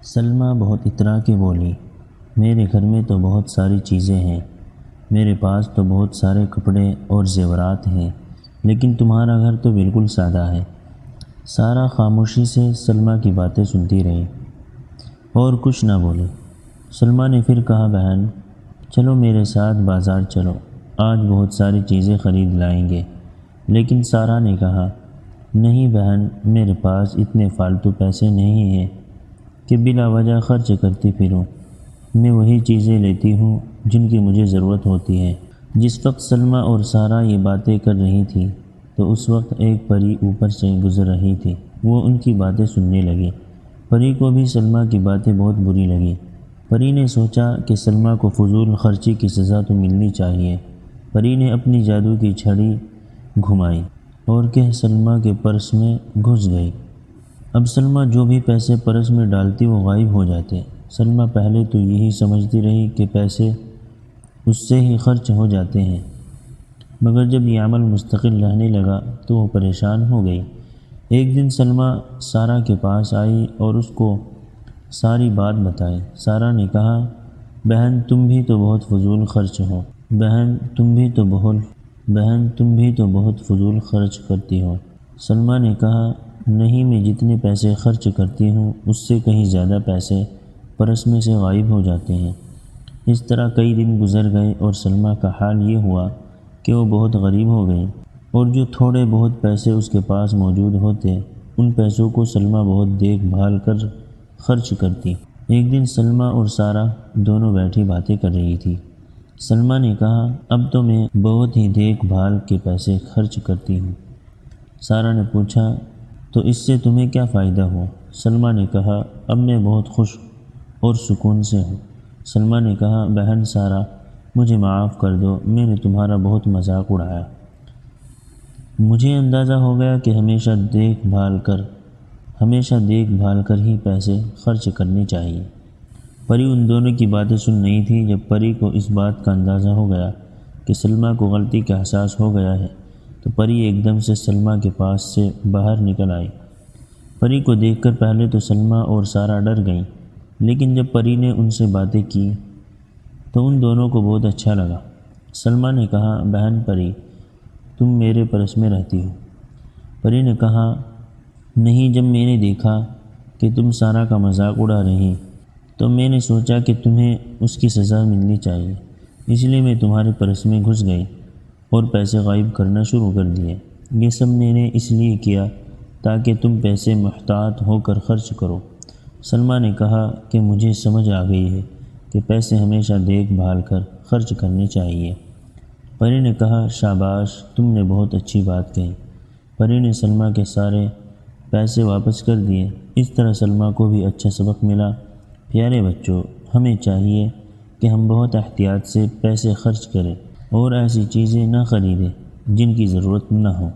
سلمیٰ بہت اترا کے بولی، میرے گھر میں تو بہت ساری چیزیں ہیں، میرے پاس تو بہت سارے کپڑے اور زیورات ہیں، لیکن تمہارا گھر تو بالکل سادہ ہے۔ سارہ خاموشی سے سلمیٰ کی باتیں سنتی رہی اور کچھ نہ بولی۔ سلمیٰ نے پھر کہا، بہن چلو میرے ساتھ بازار چلو، آج بہت ساری چیزیں خرید لائیں گے۔ لیکن سارہ نے کہا، نہیں بہن، میرے پاس اتنے فالتو پیسے نہیں ہیں کہ بلا وجہ خرچ کرتی پھروں۔ میں وہی چیزیں لیتی ہوں جن کی مجھے ضرورت ہوتی ہے۔ جس وقت سلمیٰ اور سارہ یہ باتیں کر رہی تھی تو اس وقت ایک پری اوپر سے گزر رہی تھی۔ وہ ان کی باتیں سننے لگی۔ پری کو بھی سلمیٰ کی باتیں بہت بری لگیں۔ پری نے سوچا کہ سلمیٰ کو فضول خرچی کی سزا تو ملنی چاہیے۔ پری نے اپنی جادو کی چھڑی گھمائی اور کہ سلمیٰ کے پرس میں گھس گئی۔ اب سلمیٰ جو بھی پیسے پرس میں ڈالتی وہ غائب ہو جاتے۔ سلمیٰ پہلے تو یہی سمجھتی رہی کہ پیسے اس سے ہی خرچ ہو جاتے ہیں، مگر جب یہ عمل مستقل رہنے لگا تو وہ پریشان ہو گئی۔ ایک دن سلمیٰ سارہ کے پاس آئی اور اس کو ساری بات بتائی۔ سارہ نے کہا، بہن تم بھی تو بہت فضول خرچ ہو، بہن تم بھی تو بہت فضول خرچ کرتی ہو۔ سلمیٰ نے کہا، نہیں، میں جتنے پیسے خرچ کرتی ہوں اس سے کہیں زیادہ پیسے پرس میں سے غائب ہو جاتے ہیں۔ اس طرح کئی دن گزر گئے اور سلمیٰ کا حال یہ ہوا کہ وہ بہت غریب ہو گئی، اور جو تھوڑے بہت پیسے اس کے پاس موجود ہوتے ان پیسوں کو سلمیٰ بہت دیکھ بھال کر خرچ کرتی۔ ایک دن سلمیٰ اور سارہ دونوں بیٹھی باتیں کر رہی تھی۔ سلمیٰ نے کہا، اب تو میں بہت ہی دیکھ بھال کے پیسے خرچ کرتی ہوں۔ سارہ نے پوچھا، تو اس سے تمہیں کیا فائدہ ہوا؟ سلمیٰ نے کہا، اب میں بہت خوش اور سکون سے ہوں۔ سلمیٰ نے کہا، بہن سارہ مجھے معاف کر دو، میں نے تمہارا بہت مذاق اڑایا۔ مجھے اندازہ ہو گیا کہ ہمیشہ دیکھ بھال کر ہی پیسے خرچ کرنے چاہیے۔ پری ان دونوں کی باتیں سن رہی تھی۔ جب پری کو اس بات کا اندازہ ہو گیا کہ سلمیٰ کو غلطی کا احساس ہو گیا ہے تو پری ایک دم سے سلمیٰ کے پاس سے باہر نکل آئی۔ پری کو دیکھ کر پہلے تو سلمیٰ اور سارہ ڈر گئیں، لیکن جب پری نے ان سے باتیں کی تو ان دونوں کو بہت اچھا لگا۔ سلمیٰ نے کہا، بہن پری تم میرے پرس میں رہتی ہو۔ پری نے کہا، نہیں، جب میں نے دیکھا کہ تم سارہ کا مذاق اڑا رہی تو میں نے سوچا کہ تمہیں اس کی سزا ملنی چاہیے، اس لیے میں تمہارے پرس میں گھس گئی اور پیسے غائب کرنا شروع کر دیے۔ یہ سب میں نے اس لیے کیا تاکہ تم پیسے محتاط ہو کر خرچ کرو۔ سلمیٰ نے کہا کہ مجھے سمجھ آ گئی ہے کہ پیسے ہمیشہ دیکھ بھال کر خرچ کرنے چاہیے۔ پری نے کہا، شاباش، تم نے بہت اچھی بات کہی۔ پری نے سلمیٰ کے سارے پیسے واپس کر دیے۔ اس طرح سلمیٰ کو بھی اچھا سبق ملا۔ پیارے بچوں، ہمیں چاہیے کہ ہم بہت احتیاط سے پیسے خرچ کریں اور ایسی چیزیں نہ خریدیں جن کی ضرورت نہ ہو۔